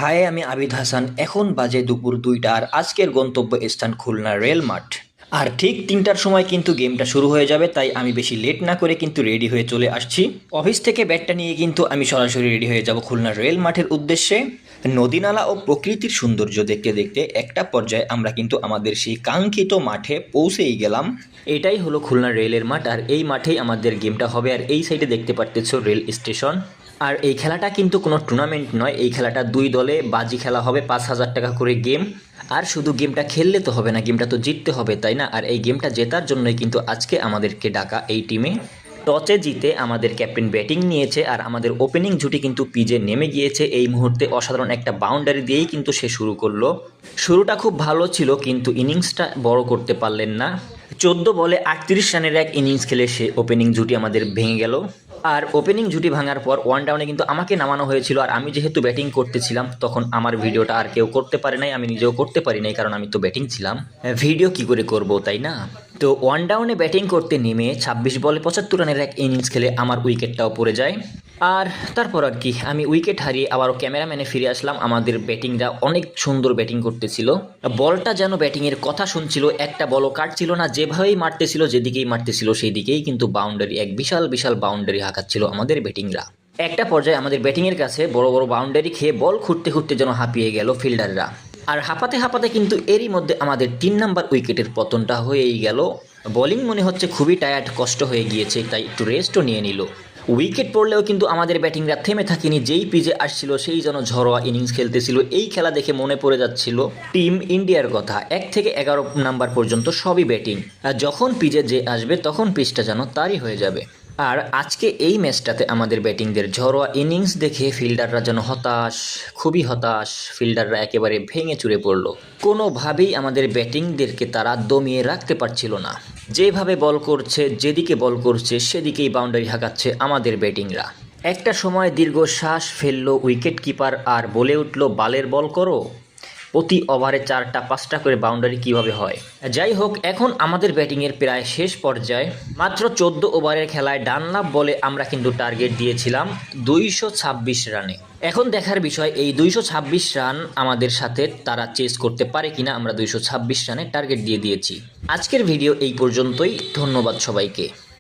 High, আমি আবিদ হাসান। এখন বাজে দুপুর ২টা আর আজকের গন্তব্য স্থান খুলনা রেল মাঠ। আর ঠিক ৩টার সময় কিন্তু গেমটা শুরু হয়ে যাবে, তাই আমি বেশি লেট না করে কিন্তু রেডি হয়ে চলে আসছি। অফিস থেকে ব্যাগটা নিয়ে কিন্তু আমি সরাসরি রেডি হয়ে যাব খুলনা রেল মাঠের উদ্দেশ্যে। নদীনালা ও প্রকৃতির সৌন্দর্য দেখতে দেখতে একটা পর্যায়ে আমরা কিন্তু আমাদের সেই কাঙ্ক্ষিত মাঠে পৌঁছেই গেলাম। এটাই হলো খুলনা রেলের মাঠ, আর এই মাঠেই আমাদের গেমটা হবে। আর এই সাইডে দেখতে পারতেছো রেল স্টেশন। আর এই খেলাটা কিন্তু কোনো টুর্নামেন্ট নয়, এই খেলাটা দুই দলে বাজি খেলা হবে, ৫,০০০ টাকা করে গেম। আর শুধু গেমটা খেললে তো হবে না, গেমটা তো জিততে হবে, তাই না? আর এই গেমটা জেতার জন্যই কিন্তু আজকে আমাদেরকে ডাকা এই টিমে। টসে জিতে আমাদের ক্যাপ্টেন ব্যাটিং নিয়েছে, আর আমাদের ওপেনিং জুটি কিন্তু পিচে নেমে গিয়েছে এই মুহূর্তে। অসাধারণ একটা বাউন্ডারি দিয়েই কিন্তু সে শুরু করলো। শুরুটা খুব ভালো ছিল, কিন্তু ইনিংসটা বড় করতে পারলেন না। ১৪ বলে ৩৮ রানের এক ইনিংস খেলে সে ওপেনিং জুটি আমাদের ভেঙে গেল। আর ওপেনিং জুটি ভাঙার পর ওয়ান ডাউনে কিন্তু আমাকে নামানো হয়েছিল, আর আমি যেহেতু ব্যাটিং করতেছিলাম তখন আমার ভিডিওটা আর কেউ করতে পারে নাই, আমি নিজেও করতে পারি নাই, কারণ আমি তো ব্যাটিং ছিলাম। ভিডিও কি করে করব, তাই না? তো ওয়ান ডাউনে ব্যাটিং করতে নেমে ২৬ বলে ৭৫ রানের এক ইনিংস খেলে আমার উইকেটটাও পড়ে যায়। আর তারপর আর কি, আমি উইকেট হারিয়ে আবারও ক্যামেরাম্যানে ফিরে আসলাম। আমাদের ব্যাটিংরা অনেক সুন্দর ব্যাটিং করতেছিল, বলটা যেন ব্যাটিংয়ের কথা শুনছিল, একটা বলও কাটছিল না। যেভাবেই মারতেছিল, যেদিকেই মারতেছিল সেই দিকেই কিন্তু বাউন্ডারি, এক বিশাল বিশাল বাউন্ডারি হাঁকাচ্ছিল আমাদের ব্যাটিংরা। একটা পর্যায়ে আমাদের ব্যাটিংয়ের কাছে বড় বড় বাউন্ডারি খেয়ে বল খুঁড়তে খুঁড়তে যেন হাঁপিয়ে গেল ফিল্ডাররা। আর হাঁপাতে হাঁপাতে কিন্তু এরই মধ্যে আমাদের ৩ নাম্বার উইকেটের পতনটা হয়েই গেল। বোলিং মনে হচ্ছে খুবই টায়ার্ড, কষ্ট হয়ে গিয়েছে, তাই একটু রেস্টও নিয়ে নিল। উইকেট পড়লেও কিন্তু আমাদের ব্যাটিংরা থেমে থাকেনি, যেই পিচে আসছিল সেই যেন ঝড়োয়া ইনিংস খেলতেছিল। এই খেলা দেখে মনে পড়ে যাচ্ছিল টিম ইন্ডিয়ার কথা, ১ থেকে ১১ নাম্বার পর্যন্ত সবই ব্যাটিং, আর যখন পিচে যে আসবে তখন পিচটা যেন তারই হয়ে যাবে। আর আজকে এই ম্যাচটাতে আমাদের ব্যাটিংদের ঝড়োয়া ইনিংস দেখে ফিল্ডাররা যেন হতাশ, খুবই হতাশ। ফিল্ডাররা একেবারে ভেঙে চুরে পড়ল। কোনোভাবেই আমাদের ব্যাটিংদেরকে তারা দমিয়ে রাখতে পারছিল না। যেভাবে বল করছে, যেদিকে বল করছে সেদিকেই বাউন্ডারি হাঁকাচ্ছে আমাদের ব্যাটিংরা। একটা সময় দীর্ঘশ্বাস ফেলল উইকেট কিপার, আর বলে উঠল, বালের বল করো। প্রতি ওভারে ৪টা ৫টা করে বাউন্ডারি কিভাবে হয়? যাই হোক, এখন আমাদের ব্যাটিংয়ের প্রায় শেষ পর্যায়ে। মাত্র ১৪ ওভারের খেলায় ডানলাপ বলে আমরা কিন্তু টার্গেট দিয়েছিলাম ২২৬ রানে। এখন দেখার বিষয়, এই ২২৬ রান আমাদের সাথে তারা চেস করতে পারে কিনা। আমরা ২২৬ রানে টার্গেট দিয়ে দিয়েছি। আজকের ভিডিও এই পর্যন্তই। ধন্যবাদ সবাইকে।